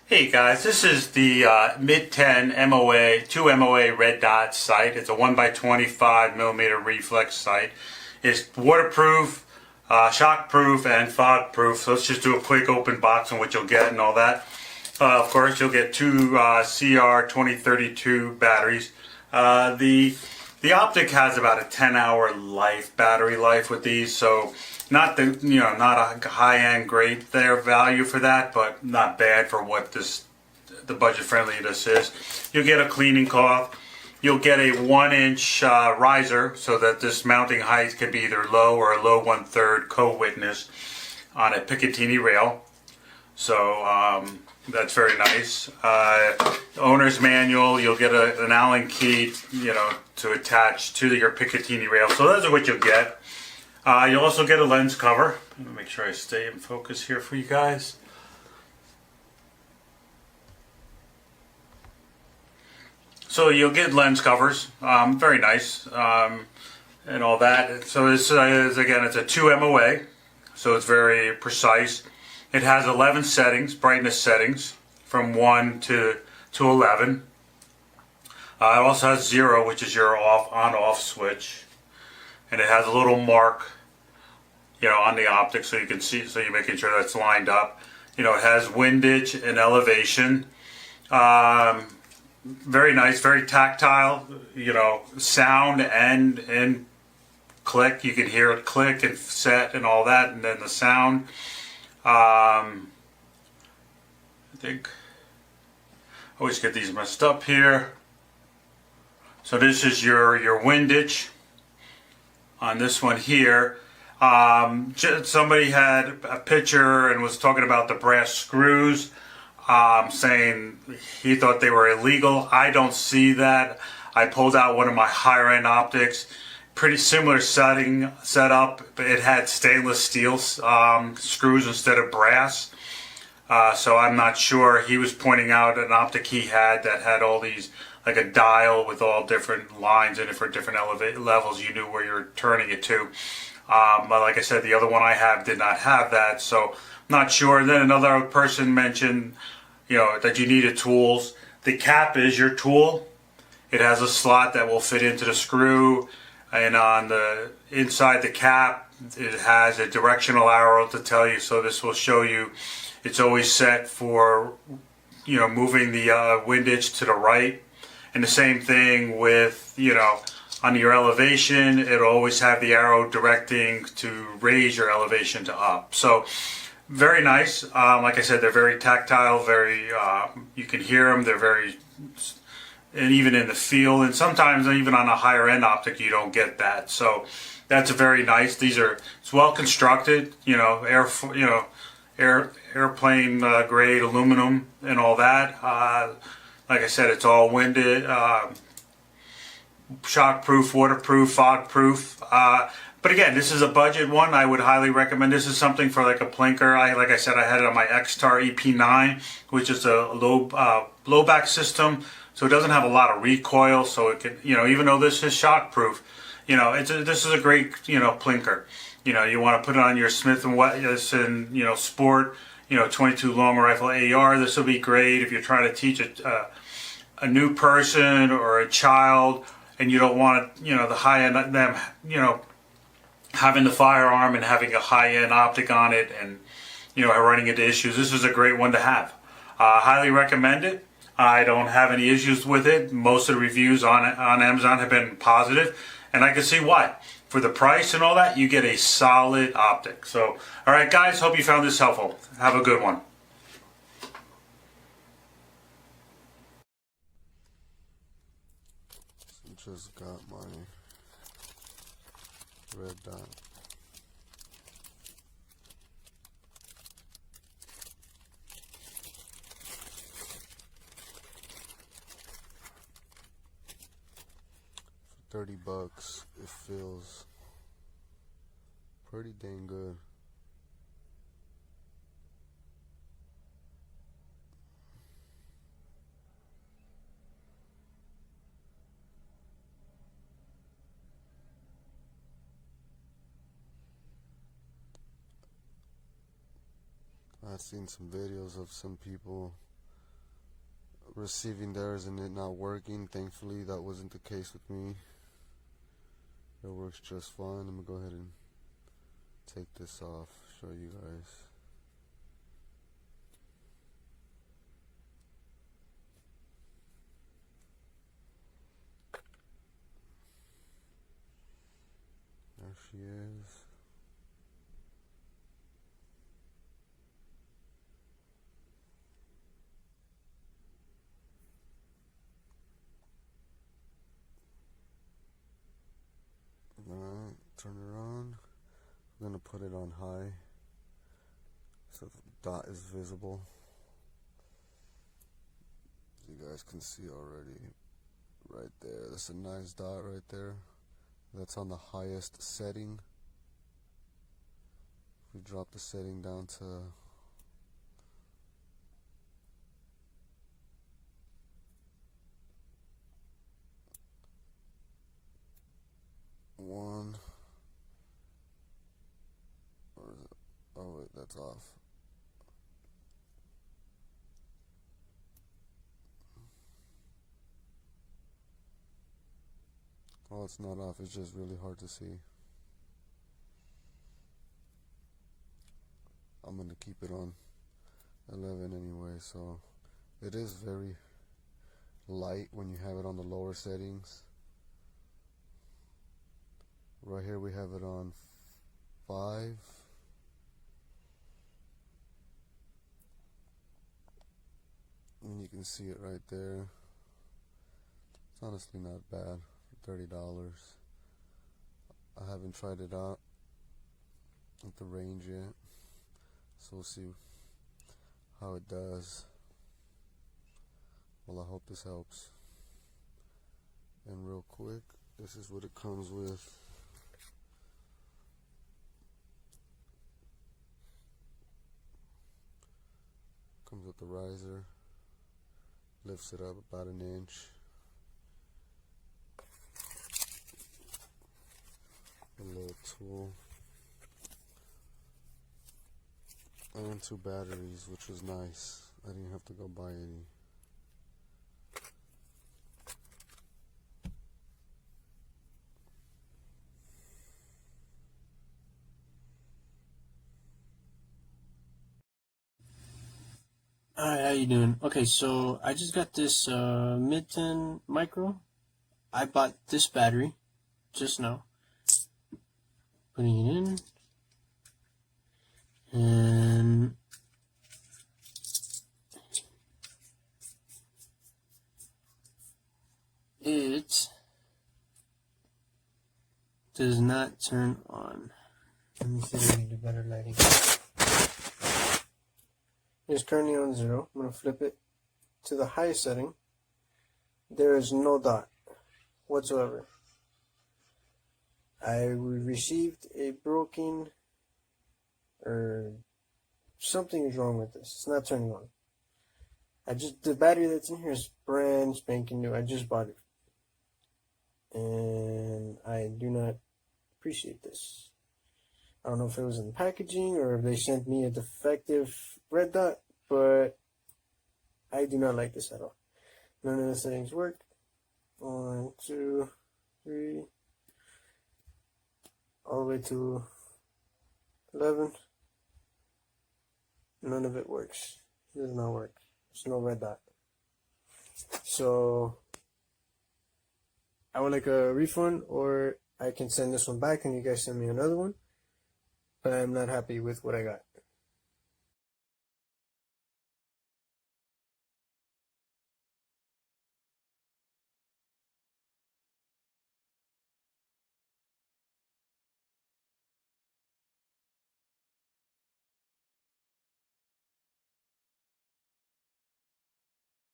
Hey guys, this is the MidTen 2MOA red dot sight. It's a 1x25mm reflex sight. It's waterproof, shockproof, and fog-proof. So let's just do a quick open box on what you'll get and all that. Of course, you'll get two CR2032 batteries. The optic has about a 10-hour battery life with these, so not a high-end great their value for that, but not bad for what the budget friendly this is. You'll get a cleaning cloth. You'll get a 1-inch riser so that this mounting height can be either low or a low 1/3 co-witness on a Picatinny rail. So that's very nice. Owner's manual. You'll get an Allen key, to attach to your Picatinny rail. So those are what you'll get. You'll also get a lens cover. Let me make sure I stay in focus here for you guys. So you'll get lens covers, very nice, and all that. So this is, again, it's a 2MOA, so it's very precise. It has 11 settings, brightness settings, from 1 to 11. It also has 0, which is your on-off switch, and it has a little mark, on the optic, so you can see. So you're making sure that's lined up. It has windage and elevation. Very nice, very tactile. Sound and click. You can hear it click and set and all that, and then the sound. I think I always get these messed up here. So this is your windage on this one here. Somebody had a picture and was talking about the brass screws, saying he thought they were illegal. I don't see that. I pulled out one of my higher end optics, pretty similar setup, but it had stainless steel screws instead of brass. So I'm not sure. He was pointing out an optic he had that had all these, like a dial with all different lines in it for different levels. You knew where you're turning it to. But like I said, the other one I have did not have that, so not sure. And then another person mentioned, that you needed tools. The cap is your tool. It has a slot that will fit into the screw, and on the inside the cap, it has a directional arrow to tell you. So this will show you it's always set for, moving the windage to the right. And the same thing with, on your elevation, it'll always have the arrow directing to raise your elevation to up. So very nice. Like I said, they're very tactile, very, you can hear them. They're very, and even in the feel, and sometimes even on a higher end optic, you don't get that. So that's very nice. It's well constructed, airplane grade aluminum and all that. Like I said, it's all winded, shockproof, waterproof, fog-proof. But again, this is a budget one. I would highly recommend. This is something for like a plinker. Like I said, I had it on my X-Tar EP9, which is a low back system, so it doesn't have a lot of recoil. So it can, even though this is shockproof, this is a great, plinker. You want to put it on your Smith & Wesson, sport, 22 long rifle AR. This will be great if you're trying to teach a new person or a child, and you don't want it, the high end, them, having the firearm and having a high end optic on it, and running into issues. This is a great one to have. Highly recommend it. I don't have any issues with it. Most of the reviews on Amazon have been positive, and I can see why. For the price and all that, you get a solid optic. So, all right, guys, hope you found this helpful. Have a good one. Just got my red dot. For $30, it feels pretty dang good. I've seen some videos of some people receiving theirs and it not working. Thankfully, that wasn't the case with me. It works just fine. I'm gonna go ahead and take this off, show you guys. There she is. Alright, turn it on. I'm gonna put it on high so the dot is visible. You guys can see already right there. That's a nice dot right there. That's on the highest setting. If we drop the setting down to 1, or is it? Oh wait, that's off. Oh, it's not off, it's just really hard to see. I'm gonna keep it on 11 anyway, so it is very light when you have it on the lower settings. Right here we have it on 5. And you can see it right there. It's honestly not bad for $30. I haven't tried it out at the range yet, so we'll see how it does. Well, I hope this helps. And real quick, this is what it comes with. Comes with the riser, lifts it up about an inch. A little tool. And 2 batteries, which was nice. I didn't have to go buy any. Alright, how you doing? Okay, so I just got this MidTen Micro. I bought this battery just now. Putting it in. And it does not turn on. Let me see if I can do better lighting. It's currently on 0. I'm going to flip it to the highest setting. There is no dot whatsoever. I received a broken, or something is wrong with this. It's not turning on. The battery that's in here is brand spanking new. I just bought it. And I do not appreciate this. I don't know if it was in the packaging or if they sent me a defective red dot, but I do not like this at all. None of the settings work. 1, 2, 3, all the way to 11. None of it works. It does not work. There's no red dot. So I would like a refund, or I can send this one back and you guys send me another one. But I'm not happy with what I got.